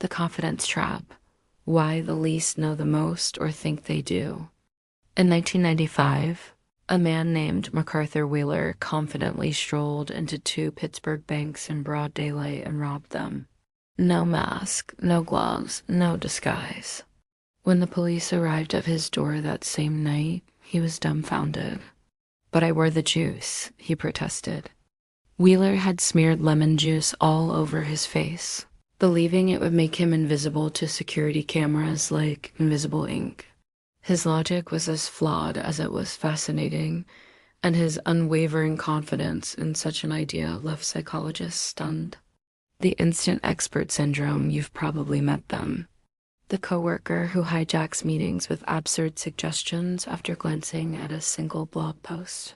The confidence trap. Why the least know the most or think they do. In 1995, a man named MacArthur Wheeler confidently strolled into two Pittsburgh banks in broad daylight and robbed them. No mask, no gloves, no disguise. When the police arrived at his door that same night, he was dumbfounded. "But I wore the juice," he protested. Wheeler had smeared lemon juice all over his face, believing it would make him invisible to security cameras like invisible ink. His logic was as flawed as it was fascinating, and his unwavering confidence in such an idea left psychologists stunned. The instant expert syndrome, you've probably met them. The coworker who hijacks meetings with absurd suggestions after glancing at a single blog post.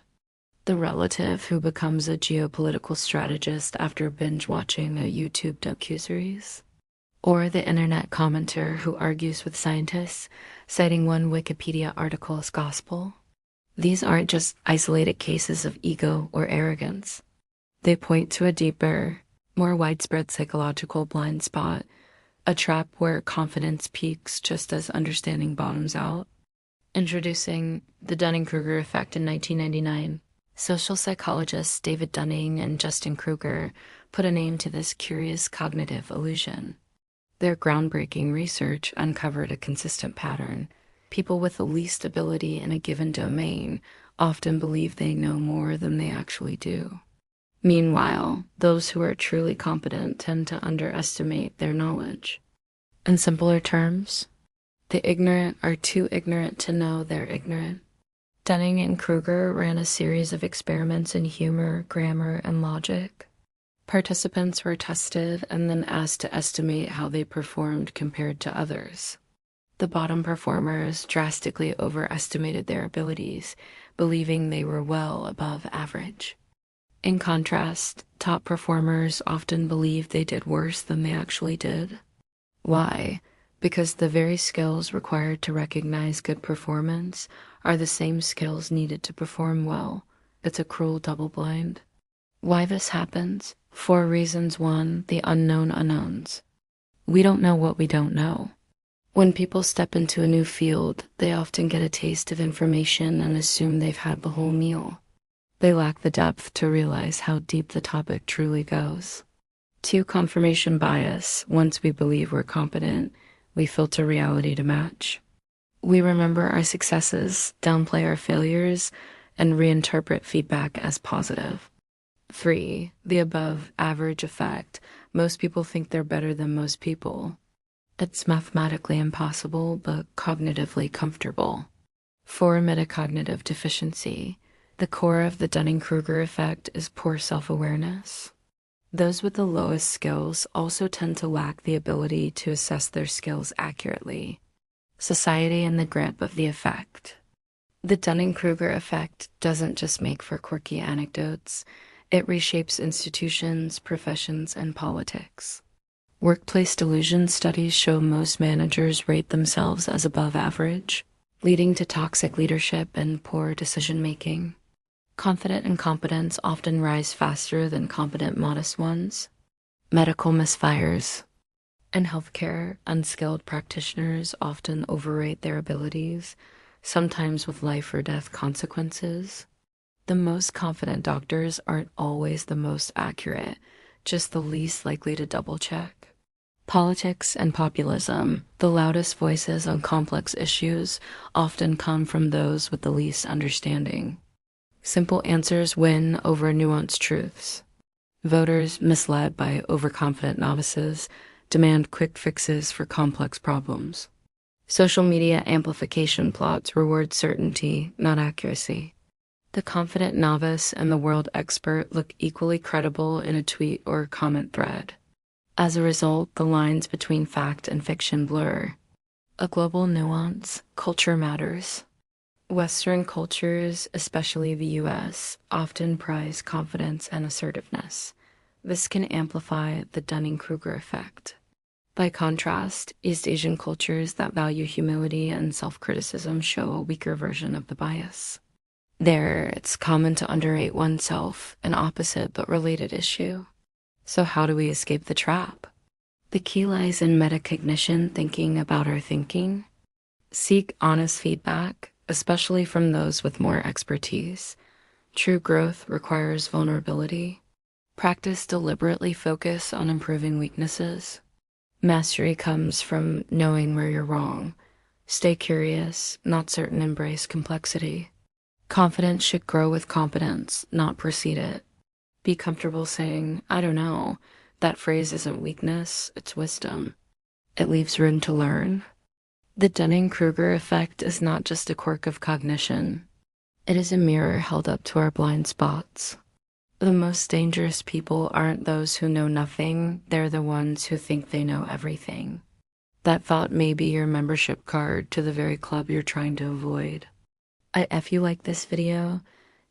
The relative who becomes a geopolitical strategist after binge-watching a YouTube docuseries. Or the internet commenter who argues with scientists, citing one Wikipedia article as gospel. These aren't just isolated cases of ego or arrogance. They point to a deeper, more widespread psychological blind spot, a trap where confidence peaks just as understanding bottoms out. Introducing the Dunning-Kruger effect in 1999, social psychologists David Dunning and Justin Kruger put a name to this curious cognitive illusion. Their groundbreaking research uncovered a consistent pattern. People with the least ability in a given domain often believe they know more than they actually do. Meanwhile, those who are truly competent tend to underestimate their knowledge. In simpler terms, the ignorant are too ignorant to know they're ignorant. Dunning and Kruger ran a series of experiments in humor, grammar, and logic. Participants were tested and then asked to estimate how they performed compared to others. The bottom performers drastically overestimated their abilities, believing they were well above average. In contrast, top performers often believed they did worse than they actually did. Why? Because the very skills required to recognize good performance are the same skills needed to perform well. It's a cruel double-blind. Why this happens? 4 reasons. 1, the unknown unknowns. We don't know what we don't know. When people step into a new field, they often get a taste of information and assume they've had the whole meal. They lack the depth to realize how deep the topic truly goes. 2, confirmation bias. Once we believe we're competent, we filter reality to match. We remember our successes, downplay our failures, and reinterpret feedback as positive. 3, the above average effect. Most people think they're better than most people. It's mathematically impossible, but cognitively comfortable. 4, metacognitive deficiency. The core of the Dunning-Kruger effect is poor self-awareness. Those with the lowest skills also tend to lack the ability to assess their skills accurately. Society in the grip of the effect. The Dunning-Kruger effect doesn't just make for quirky anecdotes. It reshapes institutions, professions, and politics. Workplace delusion studies show most managers rate themselves as above average, leading to toxic leadership and poor decision-making. Confident incompetents often rise faster than competent modest ones. Medical misfires. In healthcare, unskilled practitioners often overrate their abilities, sometimes with life or death consequences. The most confident doctors aren't always the most accurate, just the least likely to double-check. Politics and populism, the loudest voices on complex issues, often come from those with the least understanding. Simple answers win over nuanced truths. Voters, misled by overconfident novices, demand quick fixes for complex problems. Social media amplification plots reward certainty, not accuracy. The confident novice and the world expert look equally credible in a tweet or comment thread. As a result, the lines between fact and fiction blur. A global nuance, culture matters. Western cultures, especially the US, often prize confidence and assertiveness. This can amplify the Dunning-Kruger effect. By contrast, East Asian cultures that value humility and self-criticism show a weaker version of the bias. There, it's common to underrate oneself, an opposite but related issue. So how do we escape the trap? The key lies in metacognition, thinking about our thinking. Seek honest feedback, especially from those with more expertise. True growth requires vulnerability. Practice deliberately focus on improving weaknesses. Mastery comes from knowing where you're wrong. Stay curious, not certain, embrace complexity. Confidence should grow with competence, not precede it. Be comfortable saying, I don't know. That phrase isn't weakness, it's wisdom. It leaves room to learn. The Dunning-Kruger effect is not just a quirk of cognition. It is a mirror held up to our blind spots. The most dangerous people aren't those who know nothing, they're the ones who think they know everything. That thought may be your membership card to the very club you're trying to avoid. If you like this video,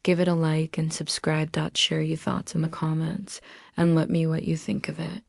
give it a like and subscribe. Share your thoughts in the comments and let me know what you think of it.